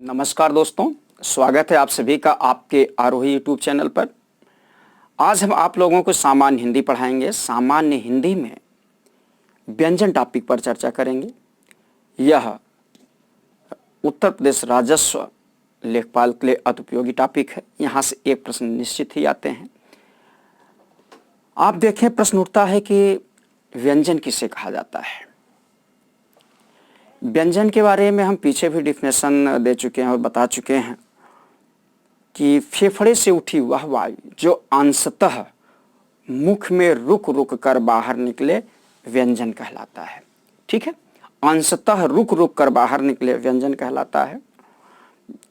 नमस्कार दोस्तों, स्वागत है आप सभी का आपके आरोही यूट्यूब चैनल पर। आज हम आप लोगों को सामान्य हिंदी पढ़ाएंगे। सामान्य हिंदी में व्यंजन टॉपिक पर चर्चा करेंगे। यह उत्तर प्रदेश राजस्व लेखपाल के लिए अति उपयोगी टॉपिक है। यहाँ से एक प्रश्न निश्चित ही आते हैं। आप देखें, प्रश्न उठता है कि व्यंजन किसे कहा जाता है। व्यंजन के बारे में हम पीछे भी डिफिनेशन दे चुके हैं और बता चुके हैं कि फेफड़े से उठी वह वायु जो अंशतः मुख में रुक रुक कर बाहर निकले व्यंजन कहलाता है। ठीक है, अंशतः रुक रुक कर बाहर निकले व्यंजन कहलाता है।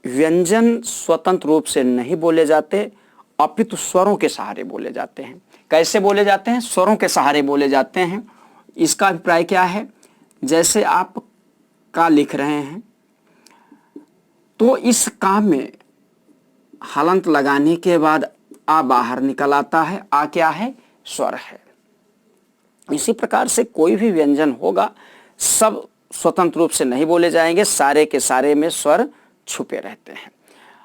व्यंजन स्वतंत्र रूप से नहीं बोले जाते, अपितु स्वरों के सहारे बोले जाते हैं। कैसे बोले जाते हैं? स्वरों के सहारे बोले जाते हैं। इसका अभिप्राय क्या है? जैसे आप का लिख रहे हैं तो इस का में हलंत लगाने के बाद आ बाहर निकल आता है। आ क्या है? स्वर है। इसी प्रकार से कोई भी व्यंजन होगा, सब स्वतंत्र रूप से नहीं बोले जाएंगे, सारे के सारे में स्वर छुपे रहते हैं।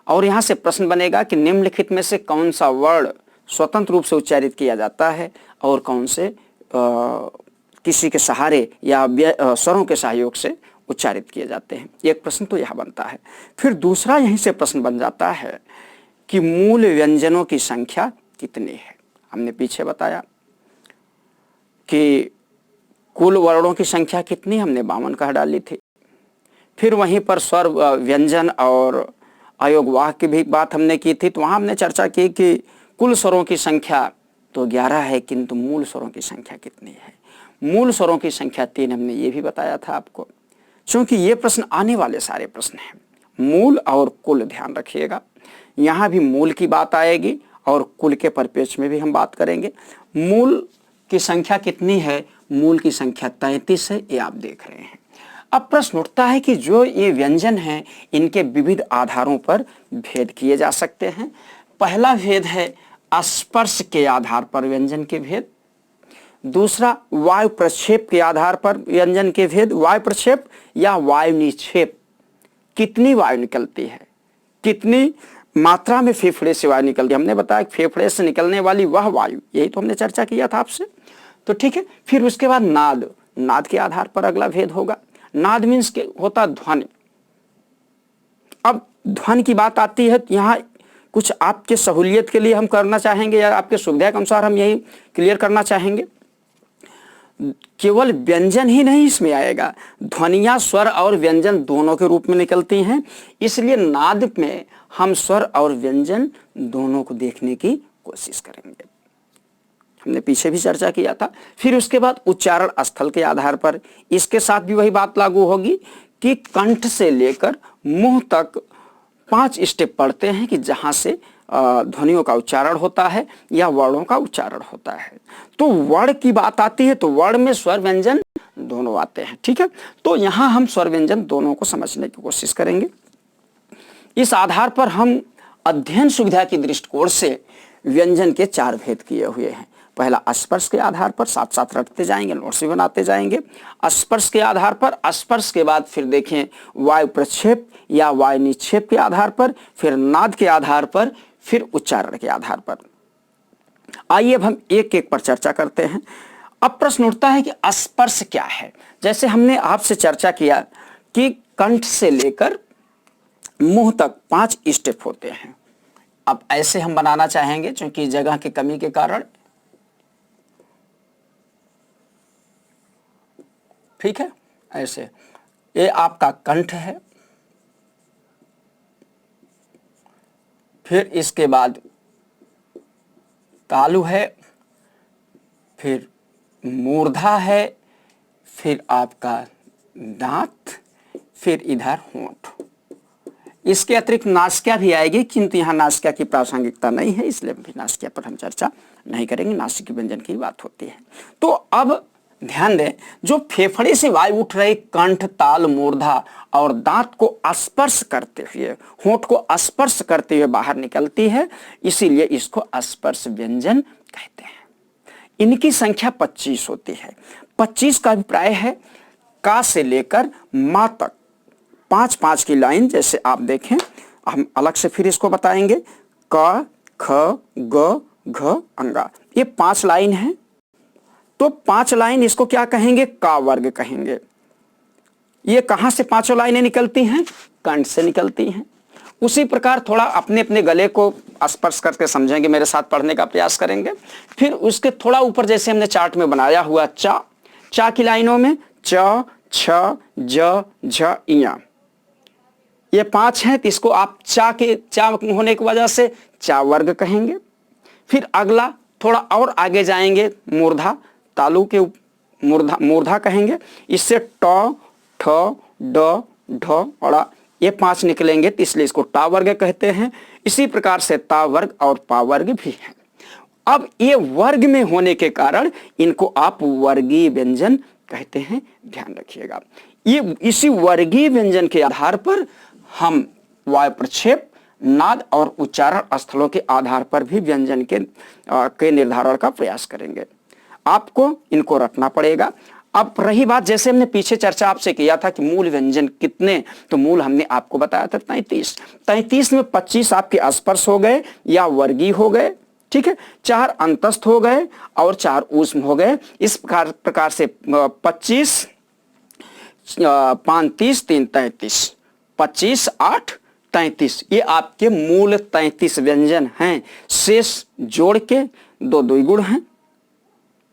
और यहां से प्रश्न बनेगा कि निम्नलिखित में से कौन सा वर्ण स्वतंत्र रूप से उच्चारित किया जाता है और कौन से किसी के सहारे या स्वरों के सहयोग से उच्चारित किए जाते हैं। एक प्रश्न तो यह बनता है। फिर दूसरा यहीं से प्रश्न बन जाता है कि मूल व्यंजनों की संख्या कितनी है। हमने पीछे बताया कि कुल वर्णों की संख्या कितनी, हमने 52 कह डाली थी। फिर वहीं पर स्वर व्यंजन और अयोगवाह की भी बात हमने की थी, तो वहां हमने चर्चा की कि कुल स्वरों की संख्या तो 11 है, किंतु मूल स्वरों की संख्या कितनी है। मूल स्वरों की संख्या 3, हमने ये भी बताया था आपको। क्योंकि ये प्रश्न आने वाले सारे प्रश्न हैं, मूल और कुल ध्यान रखिएगा। यहाँ भी मूल की बात आएगी और कुल के परिप्रेक्ष्य में भी हम बात करेंगे। मूल की संख्या कितनी है? मूल की संख्या 33 है, ये आप देख रहे हैं। अब प्रश्न उठता है कि जो ये व्यंजन हैं, इनके विविध आधारों पर भेद किए जा सकते हैं। पहला भेद है स्पर्श के आधार पर व्यंजन के भेद। दूसरा वायु प्रक्षेप के आधार पर व्यंजन के भेद। वायु प्रक्षेप या वायु निक्षेप, कितनी वायु निकलती है, कितनी मात्रा में फेफड़े से वायु निकलती है। हमने बताया कि फेफड़े से निकलने वाली वह वायु, यही तो हमने चर्चा किया था आपसे। तो ठीक है, फिर उसके बाद नाद, नाद के आधार पर अगला भेद होगा। नाद मीन्स के होता ध्वनि। अब ध्वनि की बात आती है, यहाँ कुछ आपके सहूलियत के लिए हम करना चाहेंगे या आपके सुविधा के अनुसार हम यही क्लियर करना चाहेंगे। केवल व्यंजन ही नहीं इसमें आएगा, ध्वनियां स्वर और व्यंजन दोनों के रूप में निकलती हैं। इसलिए नाद में हम स्वर और व्यंजन दोनों को देखने की कोशिश करेंगे। हमने पीछे भी चर्चा किया था। फिर उसके बाद उच्चारण स्थल के आधार पर, इसके साथ भी वही बात लागू होगी कि कंठ से लेकर मुंह तक 5 स्टेप पढ़ते हैं कि जहां से ध्वनियों का उच्चारण होता है या वर्णों का उच्चारण होता है। तो वर्ण की बात आती है तो वर्ण में स्वर व्यंजन दोनों आते हैं। ठीक है, तो यहां हम स्वर व्यंजन दोनों को समझने की कोशिश करेंगे। इस आधार पर हम अध्ययन सुविधा की दृष्टिकोण से व्यंजन के 4 भेद किए हुए हैं। पहला स्पर्श के आधार पर, साथ साथ रटते जाएंगे, नोट्स भी बनाते जाएंगे। स्पर्श के आधार पर, स्पर्श के बाद फिर देखें वायु प्रक्षेप या वायु निक्षेप के आधार पर, फिर नाद के आधार पर, फिर उच्चारण के आधार पर। आइए अब हम एक एक पर चर्चा करते हैं। अब प्रश्न उठता है कि स्पर्श क्या है। जैसे हमने आपसे चर्चा किया कि कंठ से लेकर मुंह तक 5 स्टेप होते हैं। अब ऐसे हम बनाना चाहेंगे, क्योंकि जगह की कमी के कारण। ठीक है, ऐसे ये आपका कंठ है, फिर इसके बाद तालु है, फिर मूर्धा है, फिर आपका दांत, फिर इधर होंठ। इसके अतिरिक्त नासिका भी आएगी, किंतु यहाँ नासिका की प्रासंगिकता नहीं है, इसलिए भी नासिका पर हम चर्चा नहीं करेंगे। नासिक व्यंजन की बात होती है। तो अब ध्यान दें, जो फेफड़े से वायु उठ रही कंठ, ताल, मूर्धा और दांत को स्पर्श करते हुए, होंठ को स्पर्श करते हुए बाहर निकलती है, इसीलिए इसको स्पर्श व्यंजन कहते हैं। इनकी संख्या 25 होती है। 25 का अभिप्राय है का से लेकर मां तक पांच पांच की लाइन, जैसे आप देखें, हम अलग से फिर इसको बताएंगे। क ख ग घ अंगा, ये 5 लाइन है। तो 5 लाइन इसको क्या कहेंगे? का वर्ग कहेंगे। ये कहां से पांचों लाइनें निकलती हैं? कंठ से निकलती हैं। उसी प्रकार थोड़ा अपने अपने गले को स्पर्श करके समझेंगे, मेरे साथ पढ़ने का प्रयास करेंगे। फिर उसके थोड़ा ऊपर जैसे हमने चार्ट में बनाया हुआ चा, चा की लाइनों में च छ ज झ इया, ये 5 हैं। तो इसको आप चा होने की वजह से चा वर्ग कहेंगे। फिर अगला थोड़ा और आगे जाएंगे, मूर्धा, तालु के मूर्धा कहेंगे। इससे ट ठ ड ढ और ये 5 निकलेंगे, तो इसलिए इसको टा वर्ग कहते हैं। इसी प्रकार से ता वर्ग और पा वर्ग भी है। अब ये वर्ग में होने के कारण इनको आप वर्गीय व्यंजन कहते हैं, ध्यान रखिएगा। ये इसी वर्गीय व्यंजन के आधार पर हम वायु प्रक्षेप, नाद और उच्चारण स्थलों के आधार पर भी व्यंजन के निर्धारण का प्रयास करेंगे। आपको इनको रखना पड़ेगा। अब रही बात, जैसे हमने पीछे चर्चा आपसे किया था कि मूल व्यंजन कितने, तो मूल हमने आपको बताया था 33। 33 में 25 आपके स्पर्श हो गए या वर्गीय हो गए, ठीक है, 4 अंतस्थ हो गए और 4 ऊष्म हो गए। इस प्रकार से 25 5 30 3 33, 25 8 33, ये आपके मूल 33 व्यंजन हैं। शेष जोड़ के 2 द्विगुण हैं,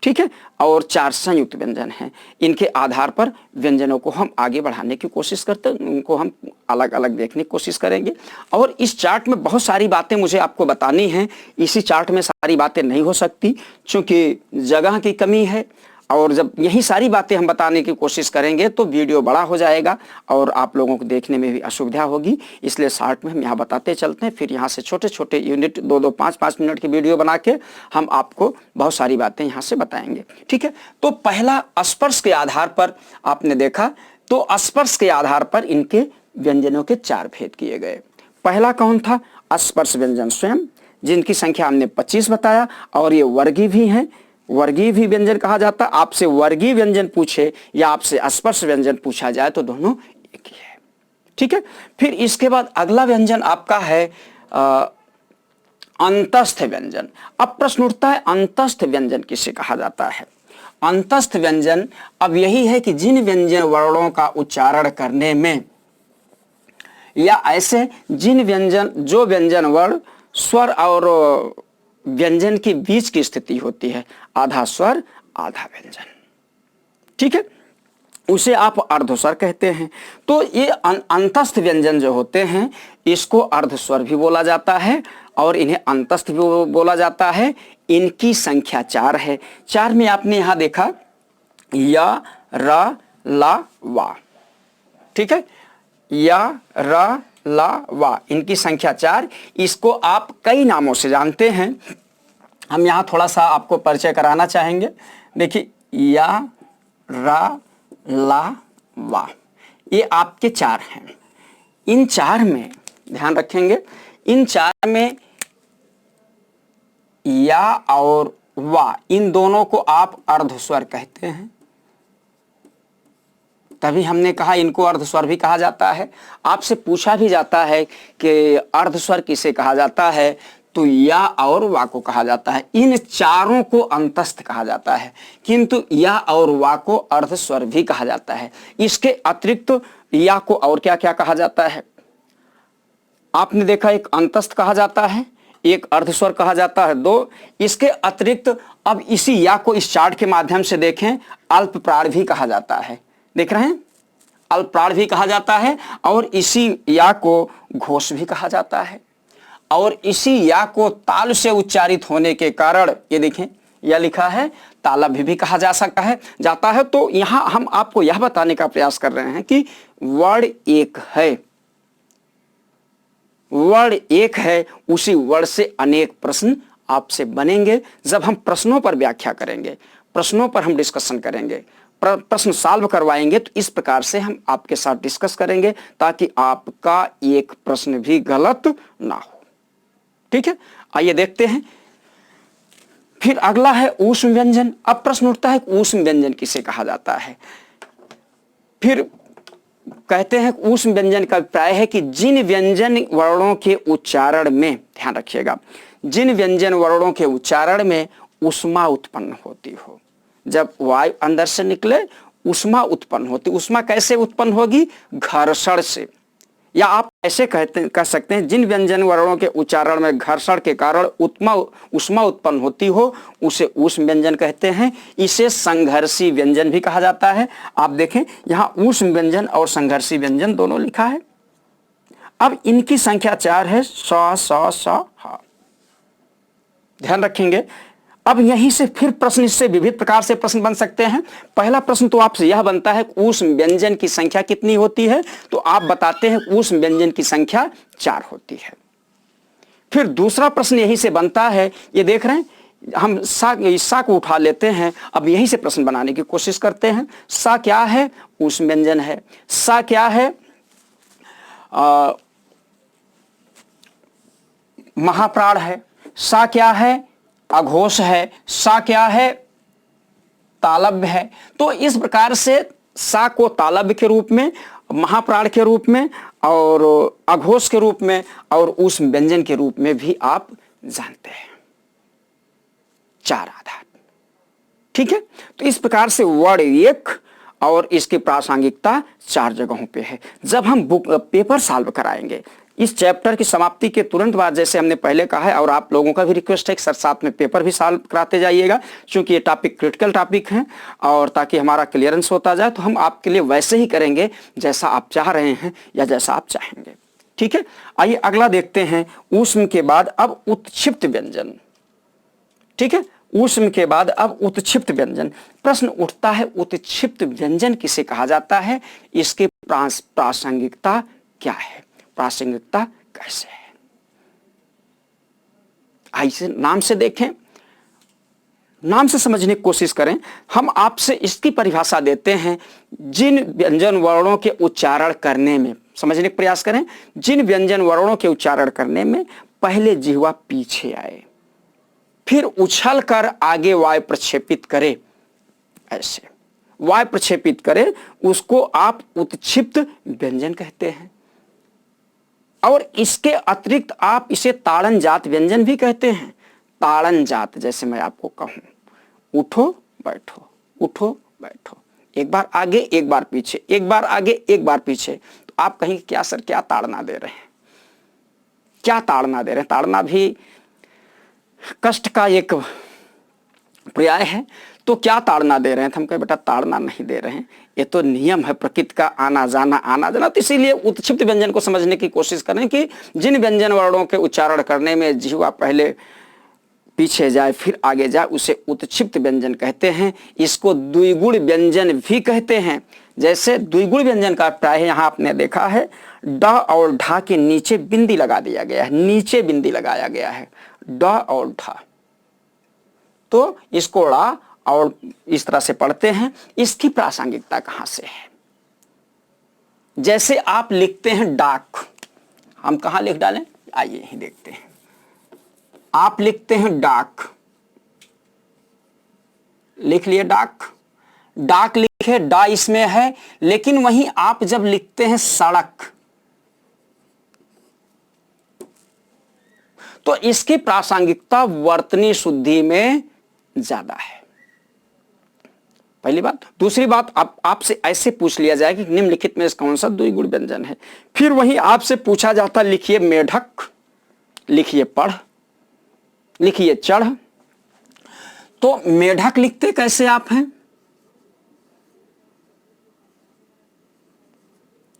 ठीक है, और 4 संयुक्त व्यंजन हैं। इनके आधार पर व्यंजनों को हम आगे बढ़ाने की कोशिश करते हैं, उनको हम अलग अलग देखने की कोशिश करेंगे। और इस चार्ट में बहुत सारी बातें मुझे आपको बतानी हैं। इसी चार्ट में सारी बातें नहीं हो सकती, क्योंकि जगह की कमी है। और जब यही सारी बातें हम बताने की कोशिश करेंगे तो वीडियो बड़ा हो जाएगा और आप लोगों को देखने में भी असुविधा होगी। इसलिए शॉर्ट में हम यहाँ बताते चलते हैं, फिर यहाँ से छोटे छोटे यूनिट 2-2 5-5 मिनट की वीडियो बना के हम आपको बहुत सारी बातें यहाँ से बताएंगे, ठीक है। तो पहला स्पर्श के आधार पर आपने देखा, तो स्पर्श के आधार पर इनके व्यंजनों के 4 भेद किए गए। पहला कौन था? स्पर्श व्यंजन स्वयं, जिनकी संख्या हमने 25 बताया, और ये वर्गीय भी हैं। वर्गीय भी व्यंजन कहा जाता है। आपसे वर्गीय व्यंजन पूछे या आपसे स्पर्श व्यंजन पूछा जाए तो दोनों एक ही है, ठीक है। फिर इसके बाद अगला व्यंजन आपका है अंतस्थ व्यंजन। अब प्रश्न उठता है अंतस्थ व्यंजन किसे कहा जाता है? अंतस्थ व्यंजन अब यही है कि जिन व्यंजन वर्णों का उच्चारण करने में या ऐसे जो व्यंजन वर्ण स्वर और व्यंजन के बीच की स्थिति होती है, आधा स्वर आधा व्यंजन, ठीक है, उसे आप अर्धस्वर कहते हैं। तो ये अंतस्थ व्यंजन जो होते हैं इसको अर्धस्वर भी बोला जाता है और इन्हें अंतस्थ भी बोला जाता है। इनकी संख्या 4 है। 4 में आपने यहां देखा या र ला वा, ठीक है, या र ला वा, इनकी संख्या 4। इसको आप कई नामों से जानते हैं, हम यहाँ थोड़ा सा आपको परिचय कराना चाहेंगे। देखिए या रा ला वा, ये आपके 4 हैं। इन 4 में ध्यान रखेंगे, इन 4 में या और वा, इन दोनों को आप अर्धस्वर कहते हैं। तभी हमने कहा इनको अर्धस्वर भी कहा जाता है। आपसे पूछा भी जाता है कि अर्धस्वर किसे कहा जाता है, तो या और वा को कहा जाता है। इन 4 को अंतस्थ कहा जाता है, किंतु या और वा को अर्धस्वर भी कहा जाता है। इसके अतिरिक्त या को और क्या क्या कहा जाता है? आपने देखा एक अंतस्थ कहा जाता है, एक अर्धस्वर कहा जाता है, 2। इसके अतिरिक्त अब इसी या को इस चार्ट के माध्यम से देखें, अल्प प्राण भी कहा जाता है। देख रहे हैं, अल्प प्राण भी कहा जाता है और इसी या को घोष भी कहा जाता है। और इसी या को ताल से उच्चारित होने के कारण ये देखें, यह लिखा है तालव्य भी कहा जा सकता है जाता है। तो यहां हम आपको यह बताने का प्रयास कर रहे हैं कि वर्ण एक है, वर्ण एक है, उसी वर्ण से अनेक प्रश्न आपसे बनेंगे। जब हम प्रश्नों पर व्याख्या करेंगे, प्रश्नों पर हम डिस्कशन करेंगे, प्रश्न सॉल्व करवाएंगे, तो इस प्रकार से हम आपके साथ डिस्कस करेंगे ताकि आपका एक प्रश्न भी गलत ना हो, ठीक है। आइए देखते हैं। फिर अगला है ऊष्म व्यंजन। अब प्रश्न उठता है ऊष्म व्यंजन किसे कहा जाता है? फिर कहते हैं ऊष्म व्यंजन का अभिप्राय है कि जिन व्यंजन वर्णों के उच्चारण में, ध्यान रखिएगा, जिन व्यंजन वर्णों के उच्चारण में ऊष्मा उत्पन्न होती हो। जब वायु अंदर से निकले ऊष्मा उत्पन्न होती। ऊष्मा कैसे उत्पन्न होगी? घर्षण से, या आप ऐसे कह सकते हैं जिन व्यंजन वर्णों के उच्चारण में घर्षण के कारण ऊष्मा उत्पन्न होती हो उसे ऊष्म व्यंजन कहते हैं। इसे संघर्षी व्यंजन भी कहा जाता है। आप देखें यहां ऊष्म व्यंजन और संघर्षी व्यंजन दोनों लिखा है। अब इनकी संख्या 4 है, स हा। ध्यान रखेंगे। अब यहीं से फिर प्रश्न, इससे विविध प्रकार से प्रश्न बन सकते हैं। पहला प्रश्न तो आपसे यह बनता है ऊष्म व्यंजन की संख्या कितनी होती है, तो आप बताते हैं ऊष्म व्यंजन की संख्या 4 होती है। फिर दूसरा प्रश्न यहीं से बनता है, ये देख रहे हैं, हम सा को उठा लेते हैं। अब यहीं से प्रश्न बनाने की कोशिश करते हैं। सा क्या है? ऊष्म व्यंजन है। सा क्या है? महाप्राण है। सा क्या है? अघोष है। सा क्या है? तालव्य है। तो इस प्रकार से सा को तालव्य के रूप में, महाप्राण के रूप में और अघोष के रूप में और ऊष्म व्यंजन के रूप में भी आप जानते हैं। 4 आधार, ठीक है। तो इस प्रकार से वर्ड एक और इसकी प्रासंगिकता 4 जगहों पे है। जब हम पेपर सॉल्व कराएंगे इस चैप्टर की समाप्ति के तुरंत बाद, जैसे हमने पहले कहा है, और आप लोगों का भी रिक्वेस्ट है कि सर साथ में पेपर भी सॉल्व कराते जाइएगा, क्योंकि ये टॉपिक क्रिटिकल टॉपिक हैं, और ताकि हमारा क्लियरेंस होता जाए तो हम आपके लिए वैसे ही करेंगे जैसा आप चाह रहे हैं या जैसा आप चाहेंगे, ठीक है। आइए अगला देखते हैं। ऊष्म के बाद अब उत्क्षिप्त व्यंजन, ठीक है। ऊष्म के बाद अब उत्क्षिप्त व्यंजन। प्रश्न उठता है उत्क्षिप्त व्यंजन किसे कहा जाता है, इसके प्रासंगिकता क्या है, प्रासंगिकता कैसे है। आइए नाम से देखें, नाम से समझने की कोशिश करें। हम आपसे इसकी परिभाषा देते हैं, जिन व्यंजन वर्णों के उच्चारण करने में, समझने का प्रयास करें, जिन व्यंजन वर्णों के उच्चारण करने में पहले जिह्वा पीछे आए, फिर उछल कर आगे वायु प्रक्षेपित करे, ऐसे वायु प्रक्षेपित करे, उसको आप उत्क्षिप्त व्यंजन कहते हैं। और इसके अतिरिक्त आप इसे ताड़न जात व्यंजन भी कहते हैं। ताड़न जात, जैसे मैं आपको कहूं, उठो बैठो, उठो बैठो, एक बार आगे एक बार पीछे, एक बार आगे एक बार पीछे, तो आप कहेंगे क्या सर क्या ताड़ना दे रहे हैं, क्या ताड़ना दे रहे हैं। ताड़ना भी कष्ट का एक पर्याय है, तो क्या ताड़ना दे रहे हैं। हम कहे बेटा ताड़ना नहीं दे रहे हैं, ये तो नियम है प्रकृति का, आना जाना आना जाना। तो इसीलिए उत्क्षिप्त व्यंजन को समझने की कोशिश करें कि जिन व्यंजन वर्णों के उच्चारण करने में जिह्वा पहले पीछे जाए फिर आगे जाए, उसे उत्क्षिप्त व्यंजन कहते हैं। इसको द्विगुण व्यंजन भी कहते हैं। जैसे द्विगुण व्यंजन का प्राय है, यहाँ आपने देखा है ड और ढा के नीचे बिंदी लगा दिया गया है, नीचे बिंदी लगाया गया है, ड और ढा, तो इसको ड़ा और इस तरह से पढ़ते हैं। इसकी प्रासंगिकता कहां से है? जैसे आप लिखते हैं डाक, हम कहां लिख डालें, आइए यही देखते हैं। आप लिखते हैं डाक, लिख लिए डाक, डाक लिखे, डा इसमें है, लेकिन वहीं आप जब लिखते हैं सड़क, तो इसकी प्रासंगिकता वर्तनी शुद्धि में ज्यादा है, पहली बात। दूसरी बात, आपसे ऐसे पूछ लिया जाए कि निम्नलिखित में कौन सा द्विगुण व्यंजन है, फिर वहीं आपसे पूछा जाता लिखिए मेढक, लिखिए पढ़, लिखिए चढ़, तो मेढक लिखते कैसे आप हैं,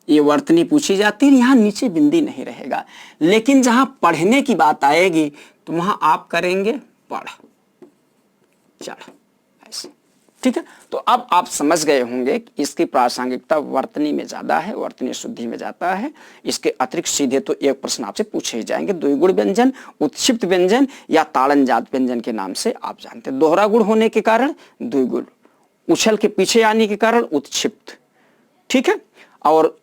ये वर्तनी पूछी जाती है, यहां नीचे बिंदी नहीं रहेगा। लेकिन जहां पढ़ने की बात आएगी तो वहां आप करेंगे पढ़ चढ़, ऐसे, ठीक है। तो अब आप समझ गए होंगे कि इसकी प्रासंगिकता वर्तनी में ज्यादा है, वर्तनी शुद्धि में जाता है। इसके अतिरिक्त सीधे तो एक प्रश्न आपसे पूछे ही जाएंगे, द्विगुण व्यंजन, उत्क्षिप्त व्यंजन या ताड़न जात व्यंजन के नाम से आप जानते हैं। दोहरा गुण होने के कारण द्विगुण, उछल के पीछे आने के कारण उत्क्षिप्त, ठीक है, और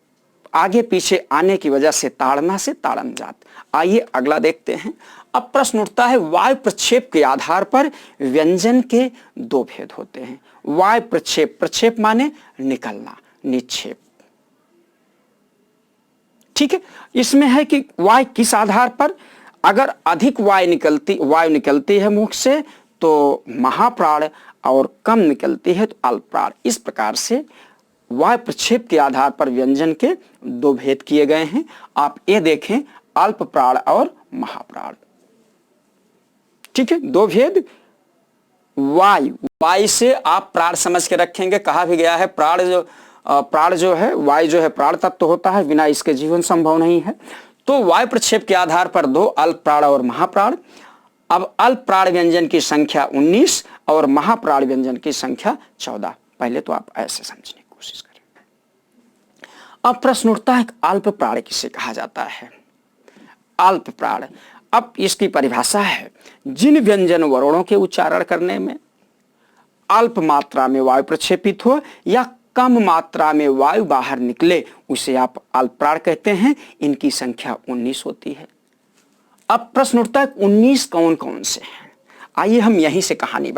आगे पीछे आने की वजह से ताड़ना से ताड़न जात। आइए अगला देखते हैं। अब प्रश्न उठता है, वायु प्रक्षेप के आधार पर व्यंजन के 2 भेद होते हैं। वायु प्रक्षेप, प्रक्षेप माने निकलना, निक्षेप, ठीक है, इसमें है कि वायु किस आधार पर, अगर अधिक वायु निकलती है मुख से तो महाप्राण और कम निकलती है तो अल्प प्राण। इस प्रकार से वायु प्रक्षेप के आधार पर व्यंजन के दो भेद किए गए हैं। आप ये देखें, अल्प प्राण और महाप्राण। ठीक है, दो भेद। वायु से आप प्राण समझ के रखेंगे। कहा भी गया है प्राण जो है, वायु जो है प्राण तत्व होता है, बिना इसके जीवन संभव नहीं है। तो वायु प्रक्षेप के आधार पर दो, अल्प प्राण और महाप्राण। अब अल्प प्राण व्यंजन की संख्या 19 और महाप्राण व्यंजन की संख्या 14। पहले तो आप ऐसे समझने की कोशिश करें। अब प्रश्न उठता है, अल्प प्राण किसे कहा जाता है? अल्प प्राण, अब इसकी परिभाषा है, जिन व्यंजन वर्णों के उच्चारण करने में अल्प मात्रा में वायु प्रक्षेपित हो या कम मात्रा में वायु बाहर निकले, उसे आप अल्प प्राण कहते हैं। इनकी संख्या 19 होती है। अब प्रश्न उठता है, 19 कौन कौन से हैं? आइए हम यहीं से कहानी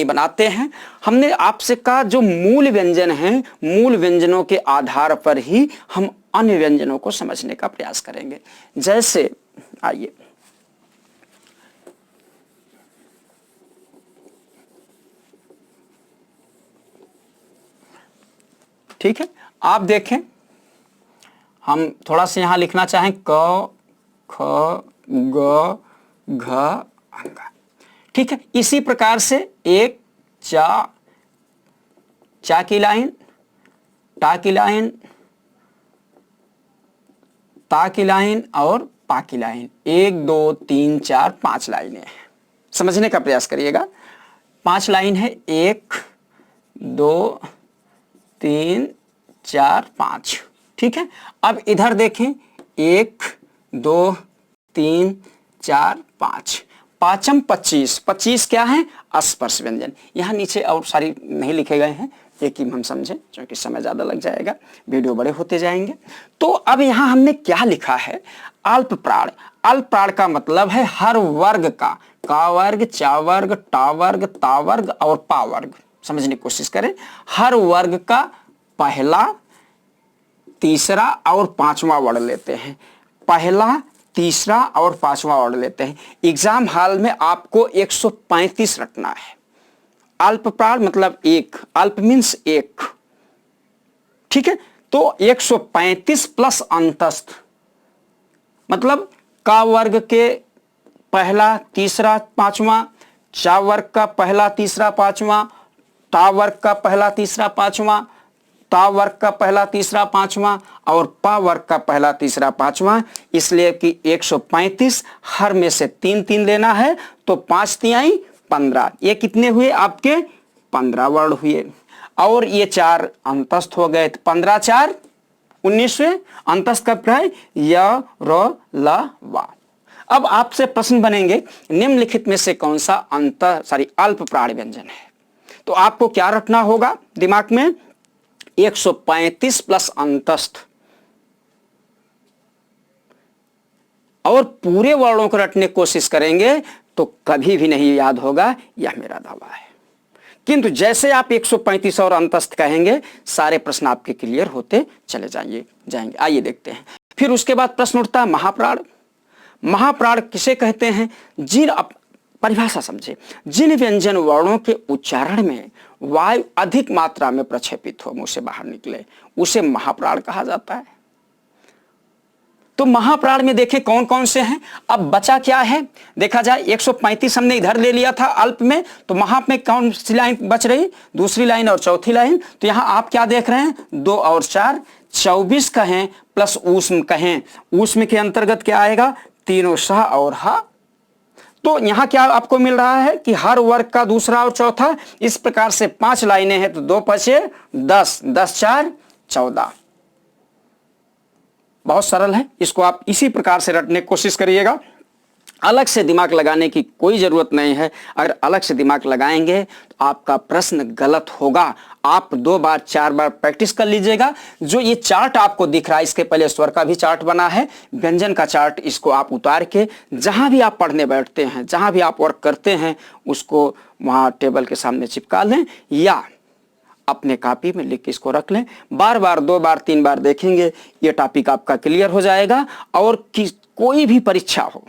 बनाते हैं। हमने आपसे कहा जो मूल व्यंजन हैं, मूल व्यंजनों के आधार पर ही हम अन्य व्यंजनों को समझने का प्रयास करेंगे। जैसे आइए, ठीक है, आप देखें, हम थोड़ा सा यहां लिखना चाहें, क ख ग घ अंग। ठीक है, इसी प्रकार से एक चा की लाइन, टा की लाइन, ता की लाइन और पा की लाइन, 1 2 3 4 5 लाइनें हैं। समझने का प्रयास करिएगा। 5 लाइन है, 1 2 3 4 5। ठीक है, अब इधर देखें, 1 2 3 4 5, पांचम 25। 25 क्या है? स्पर्श व्यंजन। यहाँ नीचे और सारी नहीं लिखे गए हैं, एक ही हम समझें, क्योंकि समय ज्यादा लग जाएगा, वीडियो बड़े होते जाएंगे। तो अब यहाँ हमने क्या लिखा है? अल्प प्राण। अल्प प्राण का मतलब है हर वर्ग का वर्ग, चा वर्ग, टा वर्ग, ता वर्ग और पा वर्ग। समझने की कोशिश करें। हर वर्ग का पहला, तीसरा और पांचवा वर्ड लेते हैं। पहला, तीसरा और पांचवा वर्ड लेते हैं। एग्जाम हॉल में आपको 135 रटना है। अल्प प्राण मतलब एक, अल्प मीन्स एक। ठीक है, तो 135 प्लस अंतस्थ, मतलब का वर्ग के पहला, तीसरा, पांचवा, चा वर्ग का पहला, तीसरा, पांचवा, ता वर्ग का पहला, तीसरा, पांचवा, ता वर्ग का पहला, तीसरा, पांचवा और पा वर्ग का पहला, तीसरा, पांचवा। इसलिए कि 135 हर में से 3 3 लेना है, तो 5 तिहाई 15। ये कितने हुए आपके? 15 वर्ड हुए। और ये 4 अंतस्थ हो गए, 15 4 19वें अंतस्थ कब है? य र ल वा। अब आपसे प्रश्न बनेंगे, निम्नलिखित में से कौन सा अल्प प्राण व्यंजन है? तो आपको क्या रखना होगा दिमाग में? 135 प्लस अंतस्थ, और पूरे वर्णों को रटने की कोशिश करेंगे तो कभी भी नहीं याद होगा, यह मेरा दावा है। किंतु जैसे आप 135 और अंतस्थ कहेंगे, सारे प्रश्न आपके क्लियर होते चले जाएंगे। आइए देखते हैं। फिर उसके बाद प्रश्न उठता है महाप्राण। महाप्राण किसे कहते हैं? परिभाषा समझे, जिन व्यंजन वर्णों के उच्चारण में वायु अधिक मात्रा में प्रक्षेपित हो, मुंह से बाहर निकले, उसे महाप्राण कहा जाता है। तो महाप्राण में देखें कौन कौन से हैं। अब बचा क्या है देखा जाए, 135 हमने इधर ले लिया था अल्प में, तो महा में कौन सी लाइन बच रही? दूसरी लाइन और चौथी लाइन। तो यहां आप क्या देख रहे हैं? 2 और 4, 24 कहें प्लस ऊष्म कहें। ऊष्म के अंतर्गत क्या आएगा? तीनों सह और हा। तो यहां क्या आपको मिल रहा है कि हर वर्ग का दूसरा और चौथा। इस प्रकार से 5 लाइनें हैं, तो 2 पचे 10, 10 4 14। बहुत सरल है, इसको आप इसी प्रकार से रटने की कोशिश करिएगा। अलग से दिमाग लगाने की कोई जरूरत नहीं है। अगर अलग से दिमाग लगाएंगे तो आपका प्रश्न गलत होगा। आप 2 बार 4 बार प्रैक्टिस कर लीजिएगा। जो ये चार्ट आपको दिख रहा है, इसके पहले स्वर का भी चार्ट बना है, व्यंजन का चार्ट। इसको आप उतार के जहां भी आप पढ़ने बैठते हैं, जहां भी आप वर्क करते हैं, उसको वहां टेबल के सामने चिपका लें, या अपने कॉपी में लिख के इसको रख लें। बार बार 2 बार 3 बार देखेंगे, ये टॉपिक आपका क्लियर हो जाएगा। और कोई भी परीक्षा हो,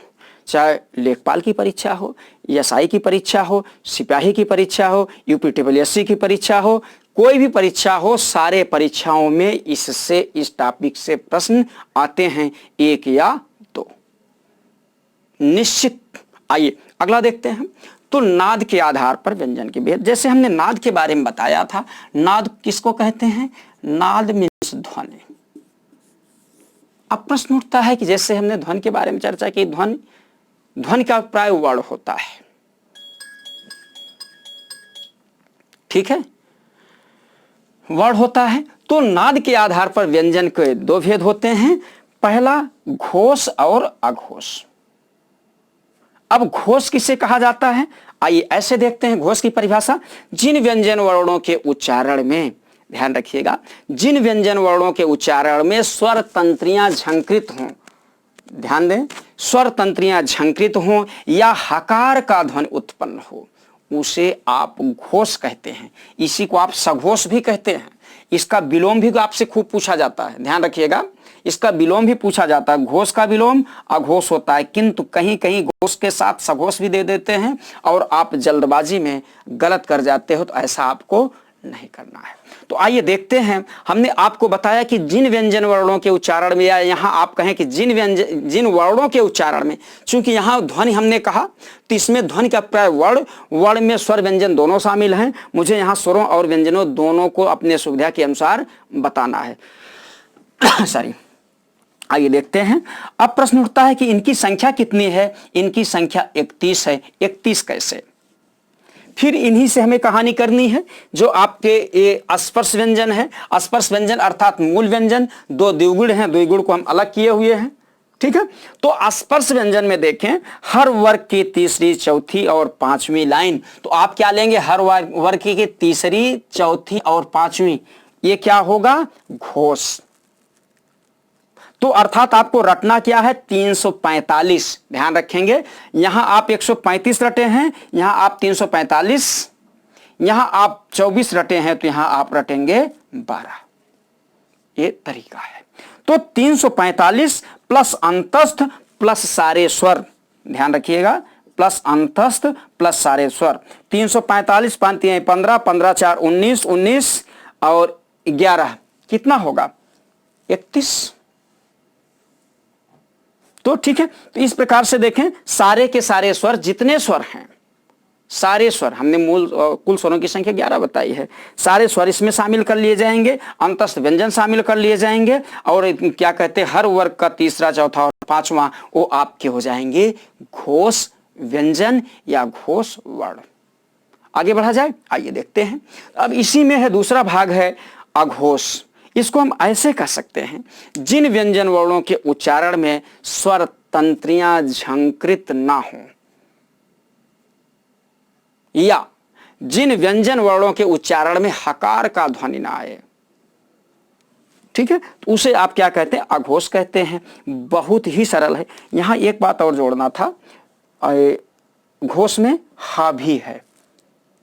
चाहे लेखपाल की परीक्षा हो, एसआई की परीक्षा हो, सिपाही की परीक्षा हो, यूपीटीसीएस की परीक्षा हो, कोई भी परीक्षा हो, सारे परीक्षाओं में इससे, इस टॉपिक से प्रश्न आते हैं, 1 या 2 निश्चित। आइए अगला देखते हैं। तो नाद के आधार पर व्यंजन के भेद, जैसे हमने नाद के बारे में बताया था। नाद किसको कहते हैं? नाद मीन्स ध्वनि। अब प्रश्न उठता है कि जैसे हमने ध्वनि के बारे में चर्चा की, ध्वनि का प्राय वर्ण होता है, ठीक है, वर्ण होता है। तो नाद के आधार पर व्यंजन के 2 भेद होते हैं। पहला घोष और अघोष। अब घोष किसे कहा जाता है? आइए ऐसे देखते हैं घोष की परिभाषा। जिन व्यंजन वर्णों के उच्चारण में, ध्यान रखिएगा, जिन व्यंजन वर्णों के उच्चारण में स्वर तंत्रियां झंकृत हों, ध्यान दें, स्वर तंत्रियां झंकृत हों या हकार का ध्वनि उत्पन्न हो, उसे आप घोष कहते हैं। इसी को आप सघोष भी कहते हैं। इसका विलोम भी आपसे खूब पूछा जाता है, ध्यान रखिएगा, इसका विलोम भी पूछा जाता है। घोष का विलोम अघोष होता है, किंतु कहीं कहीं घोष के साथ सघोष भी दे देते हैं और आप जल्दबाजी में गलत कर जाते हो, तो ऐसा आपको नहीं करना है। तो आइए देखते हैं। हमने आपको बताया कि जिन व्यंजन वर्णों के उच्चारण में, या यहाँ आप कहें कि जिन वर्णों के उच्चारण में, चूंकि यहाँ ध्वनि हमने कहा, तो इसमें ध्वनि का प्राय वर्ण में स्वर व्यंजन दोनों शामिल हैं। मुझे यहाँ स्वरों और व्यंजनों दोनों को अपने सुविधा के अनुसार बताना है। सॉरी, आइए देखते हैं। अब प्रश्न उठता है कि इनकी संख्या कितनी है? इनकी संख्या 31 है। 31 कैसे? फिर इन्हीं से हमें कहानी करनी है। जो आपके ये स्पर्श व्यंजन है, स्पर्श व्यंजन अर्थात मूल व्यंजन, 2 द्विगुण हैं, द्विगुण को हम अलग किए हुए हैं, ठीक है। तो स्पर्श व्यंजन में देखें, हर वर्ग की तीसरी, चौथी और पांचवी लाइन, तो आप क्या लेंगे? हर वर्ग की तीसरी, चौथी और पांचवी, ये क्या होगा? घोष। तो अर्थात आपको रटना क्या है? 345। ध्यान रखेंगे, यहां आप 135 रटे हैं, यहां आप 345, यहां आप 24 रटे हैं, तो यहां आप रटेंगे 12। ये तरीका है। तो 345 प्लस अंतस्थ प्लस सारे स्वर, ध्यान रखिएगा, प्लस अंतस्थ प्लस सारे स्वर। 345 5 15, 15 4 19, 19 और 11 कितना होगा? 31। तो ठीक है, तो इस प्रकार से देखें, सारे के सारे स्वर, जितने स्वर हैं, सारे स्वर, हमने मूल कुल स्वरों की संख्या 11 बताई है, सारे स्वर इसमें शामिल कर लिए जाएंगे, अंतस्थ व्यंजन शामिल कर लिए जाएंगे, और क्या कहते हैं, हर वर्ग का तीसरा, चौथा और पांचवा वो आपके हो जाएंगे घोष व्यंजन या घोष वर्ण। आगे बढ़ा जाए, आइए देखते हैं। अब इसी में है दूसरा भाग है अघोष। इसको हम ऐसे कह सकते हैं, जिन व्यंजन वर्णों के उच्चारण में स्वर तंत्रियां झंकृत ना हो, या जिन व्यंजन वर्णों के उच्चारण में हकार का ध्वनि ना आए, ठीक है, तो उसे आप क्या कहते हैं? अघोष कहते हैं। बहुत ही सरल है। यहां एक बात और जोड़ना था, घोष में हा भी है,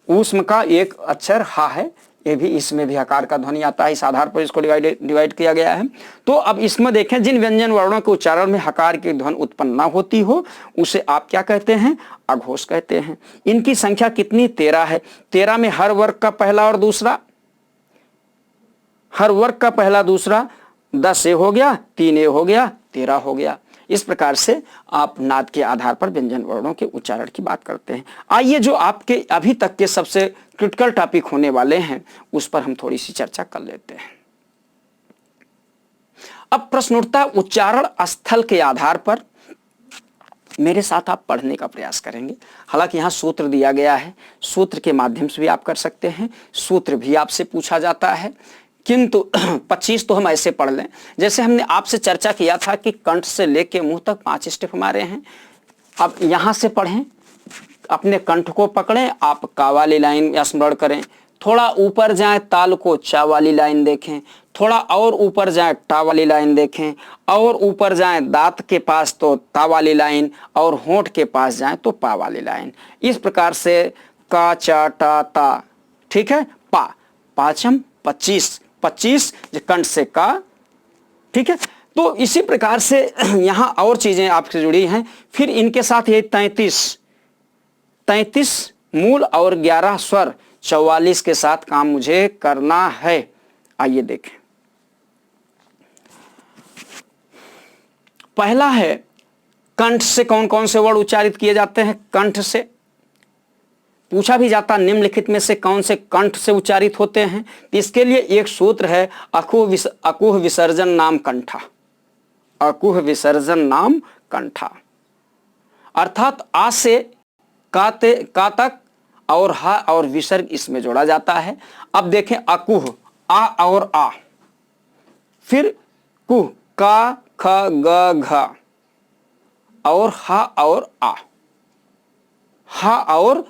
ऊष्म का एक अक्षर हा है, ये भी, इसमें भी हकार का ध्वनि आता है, इस आधार पर इसको डिवाइड किया गया है। तो अब इसमें देखें, जिन व्यंजन वर्णों के उच्चारण में हकार की ध्वनि उत्पन्न ना होती हो, उसे आप क्या कहते हैं? अघोष कहते हैं। इनकी संख्या कितनी? 13 है। 13 में हर वर्ग का पहला और दूसरा, हर वर्ग का पहला दूसरा, 10 ए हो गया, 3 ए हो गया, 13 हो गया। इस प्रकार से आप नाद के आधार पर व्यंजन वर्णों के उच्चारण की बात करते हैं। आइए, जो आपके अभी तक के सबसे क्रिटिकल टॉपिक होने वाले हैं, उस पर हम थोड़ी सी चर्चा कर लेते हैं। अब प्रश्न उठता है, उच्चारण स्थल के आधार पर मेरे साथ आप पढ़ने का प्रयास करेंगे। हालांकि यहां सूत्र दिया गया है, सूत्र के माध्यम से भी आप कर सकते हैं, सूत्र भी आपसे पूछा जाता है, किंतु 25 तो हम ऐसे पढ़ लें। जैसे हमने आपसे चर्चा किया था कि कंठ से लेके मुंह तक 5 स्टेप हमारे हैं। अब यहां से पढ़ें, अपने कंठ को पकड़ें, आप का वाली लाइन स्मरण करें, थोड़ा ऊपर जाएं, ताल को चा वाली लाइन देखें, थोड़ा और ऊपर जाएं, टा वाली लाइन देखें, और ऊपर जाएं दांत के पास तो ता वाली लाइन, और होंठ के पास जाएं तो पा वाली लाइन। इस प्रकार से का, चा, टा, ता, ठीक है, पा, पाचम 25, 25 कंठ से का। ठीक है, तो इसी प्रकार से यहां और चीजें आपसे जुड़ी हैं। फिर इनके साथ ये 33 मूल और 11 स्वर, 44 के साथ काम मुझे करना है। आइए देखें, पहला है कंठ से कौन कौन से वर्ड उच्चारित किए जाते हैं। कंठ से पूछा भी जाता निम्नलिखित में से कौन से कंठ से उच्चारित होते हैं। तो इसके लिए एक सूत्र है, अकुह विसर्जन नाम कंठा। अकुह विसर्जन नाम कंठा, अर्थात आ से का तक और हा और विसर्ग इसमें जोड़ा जाता है। अब देखें, अकुह आ और आ, फिर कुह का ख ग घ और हा और आ, हा और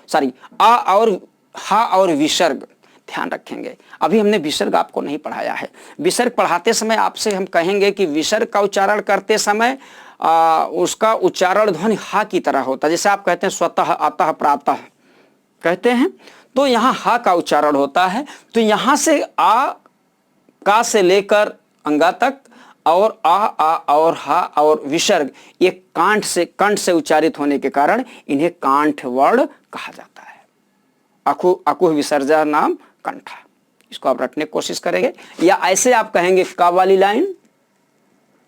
आ और हा और विसर्ग ध्यान रखेंगे। अभी हमने विसर्ग आपको नहीं पढ़ाया है। विसर्ग पढ़ाते समय आपसे हम कहेंगे कि विसर्ग का उच्चारण करते समय उसका उच्चारण ध्वनि हा की तरह होता है। जैसे आप कहते हैं स्वतः, अतः, प्रातः कहते हैं, तो यहाँ हा का उच्चारण होता है। तो यहाँ से आ का से लेकर अंगा तक और आ और हा और विसर्ग ये कंठ से उच्चारित होने के कारण इन्हें कांठ वर्ण कहा जाता है। अकुह विसर्जन नाम कंठा, इसको आप रटने की कोशिश करेंगे। या ऐसे आप कहेंगे का वाली लाइन,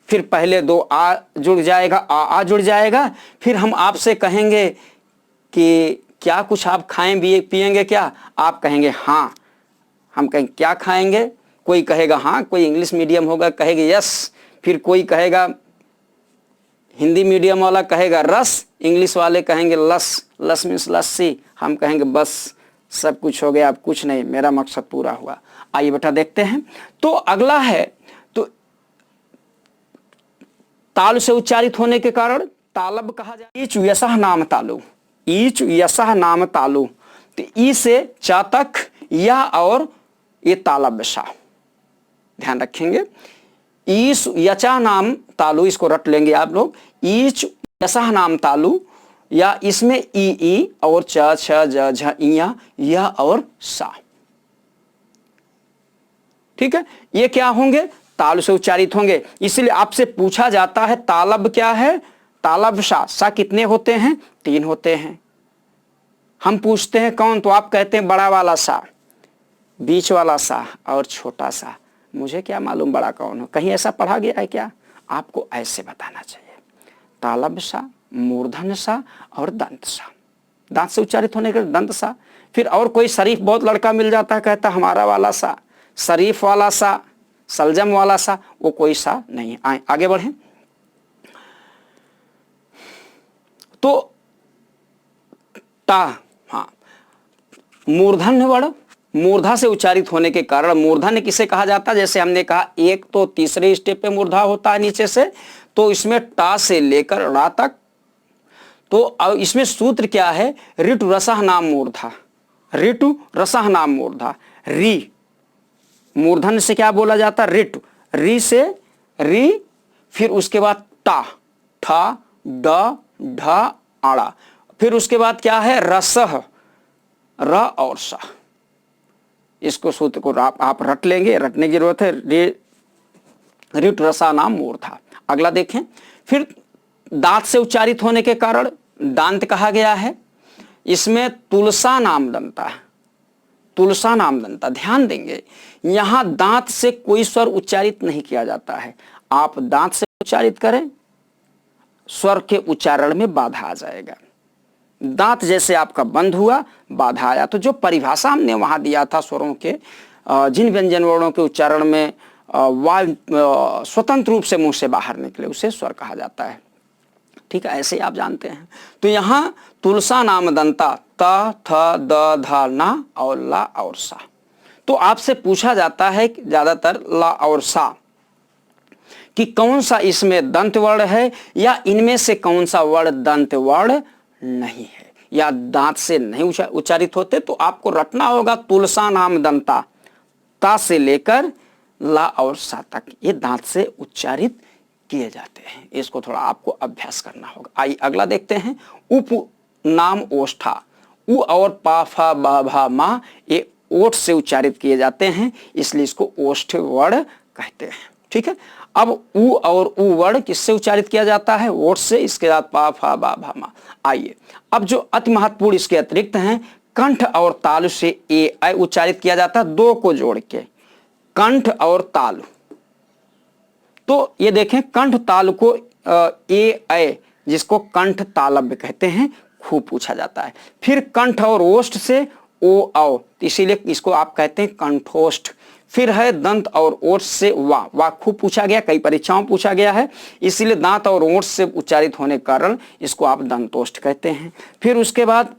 फिर पहले दो आ जुड़ जाएगा, आ जुड़ जाएगा। फिर हम आपसे कहेंगे कि क्या कुछ आप खाएं पिएंगे क्या, आप कहेंगे हाँ। हम कहेंगे क्या खाएंगे, कोई कहेगा हाँ, कोई इंग्लिश मीडियम होगा कहेगा यस, फिर कोई कहेगा हिंदी मीडियम वाला कहेगा रस, इंग्लिश वाले कहेंगे लस, लस मीन्स लस्सी। हम कहेंगे बस सब कुछ हो गया, अब कुछ नहीं, मेरा मकसद पूरा हुआ। आइए बेटा देखते हैं। तो अगला है, तो ताल से उच्चारित होने के कारण तालब कहा जाए। ईच यशः नाम तालु, ईच यशः नाम तालु। तो ई से चा तक या और ये तालब सा ध्यान रखेंगे। ईश यचा नाम तालु, इसको रट लेंगे आप लोग। ईच यशः नाम तालु, या इसमें ई और च छ ज झ इया या और सा। ठीक है, ये क्या होंगे, ताल से उच्चारित होंगे। इसलिए आपसे पूछा जाता है तालब क्या है, तालब सा कितने होते हैं, 3 होते हैं। हम पूछते हैं कौन, तो आप कहते हैं बड़ा वाला सा, बीच वाला सा और छोटा सा। मुझे क्या मालूम बड़ा कौन हो, कहीं ऐसा पढ़ा गया है क्या। आपको ऐसे बताना चाहिए, तालब सा, मूर्धन सा और दंत सा। दांत से उच्चारित होने के दंत सा। फिर और कोई शरीफ बहुत लड़का मिल जाता है, कहता हमारा वाला सा, शरीफ वाला सा, सलजम वाला सा, वो कोई सा नहीं। आगे बढ़ें, तो ता, हाँ, मूर्धन्य वर्ण मूर्धा से उच्चारित होने के कारण, मूर्धन्य किसे कहा जाता है, जैसे हमने कहा एक तो तीसरे स्टेप पे मूर्धा होता है नीचे से, तो इसमें टा से लेकर रा तक। तो अब इसमें सूत्र क्या है, ऋतु रसः नाम मूर्धा, ऋतु रसः नाम मूर्धा। री मूर्धन्य से क्या बोला जाता है, ऋतु, री से री, फिर उसके बाद टा, ठा ड ढ आड़ा, फिर उसके बाद क्या है रसह, र और सा। इसको सूत्र को आप रट लेंगे, रटने की जरूरत है। ऋट रसा नाम मूर्धा। अगला देखें, फिर दांत से उच्चारित होने के कारण दांत कहा गया है। इसमें तुलसा नाम दंता, तुलसा नाम दंता। ध्यान देंगे, यहां दांत से कोई स्वर उच्चारित नहीं किया जाता है। आप दांत से उच्चारित करें, स्वर के उच्चारण में बाधा आ जाएगा। दांत जैसे आपका बंद हुआ, बाधा आया। तो जो परिभाषा हमने वहां दिया था स्वरों के, जिन व्यंजन वर्णों के उच्चारण में वायु स्वतंत्र रूप से मुंह से बाहर निकले, उसे स्वर कहा जाता है। ठीक है, ऐसे आप जानते हैं। तो यहां तुलसा नाम दंता, त थ द ध ना और ला और सा। तो आपसे पूछा जाता है ज्यादातर ला और सा कि कौन सा इसमें दंत वर्ण है, या इनमें से कौन सा वर्ण दंत वर्ण नहीं है, या दांत से नहीं उच्चारित होते। तो आपको रटना होगा तुलसा नाम दंता, ता से लेकर ला और सा तक ये दांत से उच्चारित किए जाते हैं। इसको थोड़ा आपको अभ्यास करना होगा। आइए अगला देखते हैं, उप नाम ओष्ठा। उ और पा फा बा भा मा, ये ओठ से उच्चारित किए जाते हैं, इसलिए इसको ओष्ठ वर्ण कहते हैं। ठीक है, अब उ और उ वर्ण किससे उच्चारित किया जाता है? ओठ से। इसके बाद पा फा बा भा मा। आइए अब जो अति महत्वपूर्ण इसके अतिरिक्त हैं, कंठ और तालु से ए ऐ उच्चारित किया जाता है, दो को जोड़ के, कंठ और तालु। तो ये देखें, कंठ तालु को ए ऐ, जिसको कंठ तालव्य कहते हैं, खूब पूछा जाता है। फिर कंठ और ओष्ठ से ओ औ, इसीलिए इसको आप कहते हैं कंठोष्ठ। फिर है दंत और ओठ से वा खूब पूछा गया, कई परीक्षाओं पूछा गया है, इसीलिए दांत और ओठ से उच्चारित होने के कारण इसको आप दंतोष्ठ कहते हैं। फिर उसके बाद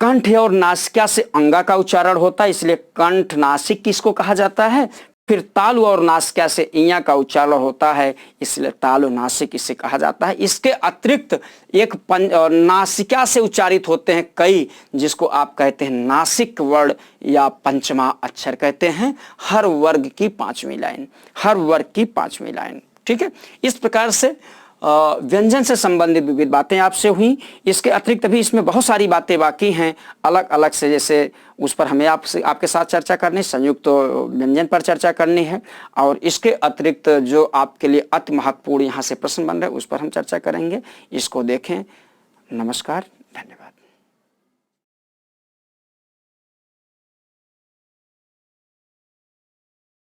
कंठ और नासिका से अंगा का उच्चारण होता है, इसलिए कंठ नासिक किसको कहा जाता है। फिर तालु और नासिका से इया का उच्चारण होता है, इसलिए तालु नासिक इसे कहा जाता है। इसके अतिरिक्त एक नासिका से उच्चारित होते हैं कई, जिसको आप कहते हैं नासिक वर्ण या पंचमा अक्षर कहते हैं। हर वर्ग की पांचवी लाइन, हर वर्ग की पांचवी लाइन। ठीक है, इस प्रकार से व्यंजन से संबंधित विविध बातें आपसे हुई। इसके अतिरिक्त भी इसमें बहुत सारी बातें बाकी हैं अलग अलग से, जैसे उस पर हमें आपके साथ चर्चा करनी, संयुक्त व्यंजन पर चर्चा करनी है, और इसके अतिरिक्त जो आपके लिए अति महत्वपूर्ण यहाँ से प्रश्न बन रहे हैं उस पर हम चर्चा करेंगे। इसको देखें। नमस्कार, धन्यवाद।